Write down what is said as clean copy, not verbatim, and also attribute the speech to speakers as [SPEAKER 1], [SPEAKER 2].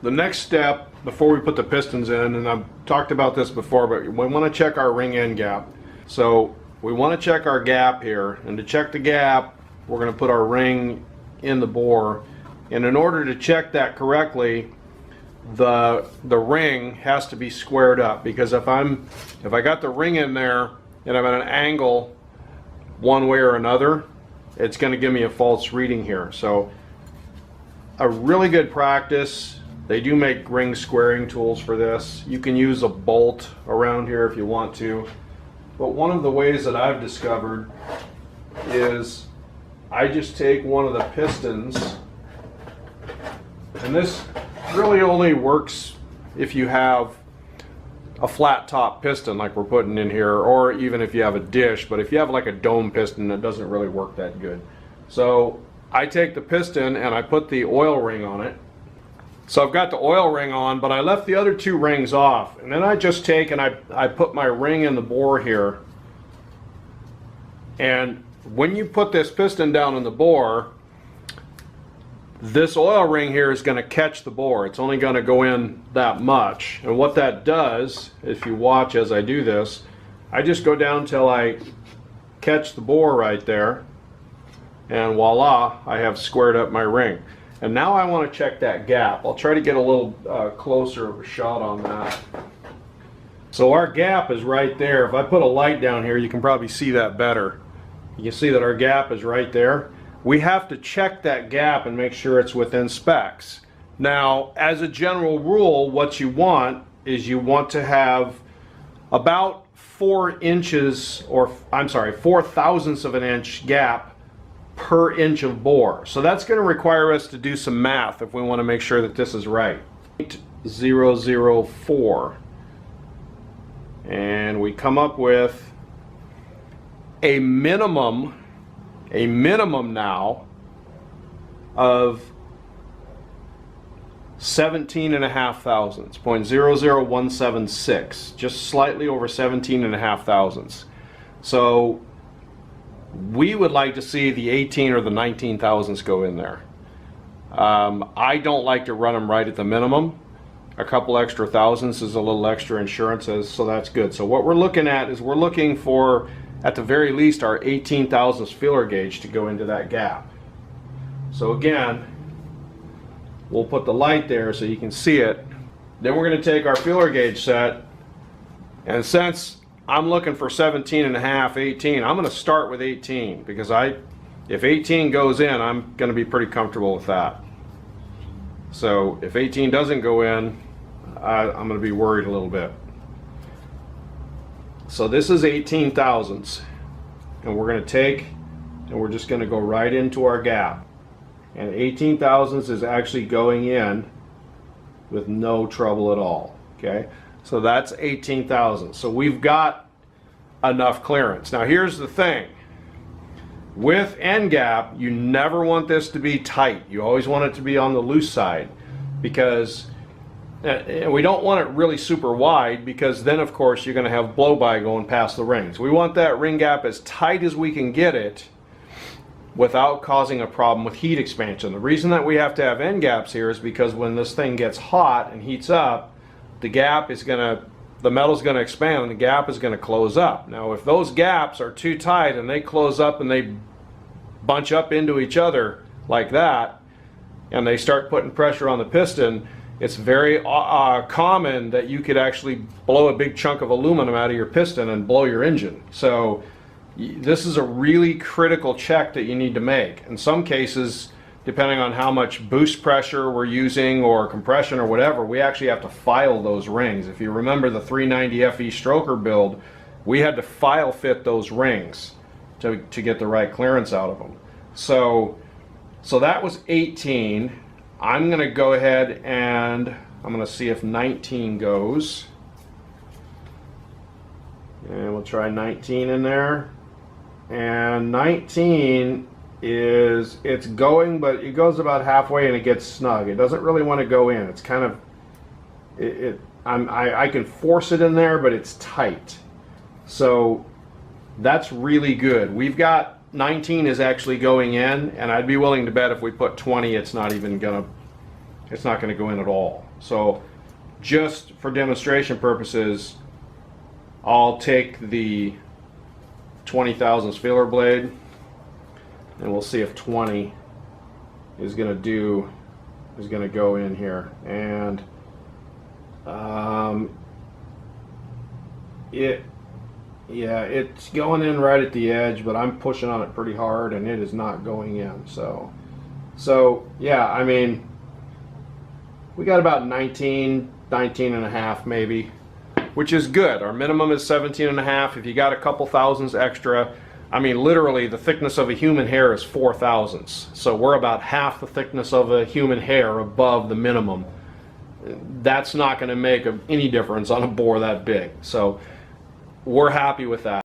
[SPEAKER 1] The next step before we put the pistons in, and I've talked about this before, but we want to check our ring end gap. So we want to check our gap here, and to check the gap, we're going to put our ring in the bore. And in order to check that correctly, the ring has to be squared up, because if I got the ring in there and I'm at an angle one way or another, it's going to give me a false reading here. So a really good practice, they do make ring squaring tools for this. You can use a bolt around here if you want to, but one of the ways that I've discovered is I just take one of the pistons, and this really only works if you have a flat top piston like we're putting in here, or even if you have a dish. But if you have like a dome piston, it doesn't really work that good. So I take the piston and I put the oil ring on it. So I've got the oil ring on, but I left the other two rings off, and then I just take and I put my ring in the bore here. And when you put this piston down in the bore, this oil ring here is going to catch the bore. It's only going to go in that much. And what that does, if you watch as I do this, I just go down till I catch the bore right there, and voila, I have squared up my ring. And now I want to check that gap. I'll try to get a little closer of a shot on that. So our gap is right there. If I put a light down here, you can probably see that better. You can see that our gap is right there. We have to check that gap and make sure it's within specs. Now, as a general rule, what you want is you want to have about 4 inches, or I'm sorry, 4/1000ths of an inch gap per inch of bore. So that's going to require us to do some math if we want to make sure that this is right. 0.004. And we come up with a minimum now of 17.5 thousandths, 0.00176, just slightly over 17.5 thousandths. So we would like to see the 18 or the 19 thousandths go in there. I don't like to run them right at the minimum. A couple extra thousandths is a little extra insurance, so that's good. So what we're looking at is we're looking for, at the very least, our 18 thousandths feeler gauge to go into that gap. So again, we'll put the light there so you can see it. Then we're going to take our feeler gauge set, and since I'm looking for 17.5, 18, I'm going to start with 18, because if 18 goes in, I'm going to be pretty comfortable with that. So if 18 doesn't go in, I'm going to be worried a little bit. So this is 18 thousandths, and we're going to take and we're just going to go right into our gap, and 18 thousandths is actually going in with no trouble at all. Okay, so that's 18 thousandths. So we've got enough clearance. Now here's the thing, with end gap, you never want this to be tight. You always want it to be on the loose side, because and we don't want it really super wide, because then of course you're going to have blow by going past the rings. We want that ring gap as tight as we can get it without causing a problem with heat expansion. The reason that we have to have end gaps here is because when this thing gets hot and heats up, the metal's going to expand and the gap is going to close up. Now if those gaps are too tight and they close up and they bunch up into each other like that, and they start putting pressure on the piston, it's very common that you could actually blow a big chunk of aluminum out of your piston and blow your engine. So this is a really critical check that you need to make. In some cases, depending on how much boost pressure we're using or compression or whatever, we actually have to file those rings. If you remember the 390 FE stroker build, we had to file fit those rings to get the right clearance out of them. So that was 18. I'm going to go ahead and I'm going to see if 19 goes. And we'll try 19 in there. And 19 it's going, but it goes about halfway and it gets snug. It doesn't really want to go in. It's kind of, I can force it in there, but it's tight. So that's really good. We've got 19 is actually going in, and I'd be willing to bet if we put 20, it's not even gonna it's not going to go in at all. So just for demonstration purposes, I'll take the 20 thousandths feeler blade, and we'll see if 20 is going to go in here. And it's going in right at the edge, but I'm pushing on it pretty hard and it is not going in. So yeah, I mean, we got about 19 and a half maybe, which is good. Our minimum is 17 and a half. If you got a couple thousandths extra, I mean, literally the thickness of a human hair is 4 thousandths. So we're about half the thickness of a human hair above the minimum. That's not going to make any difference on a bore that big. So we're happy with that.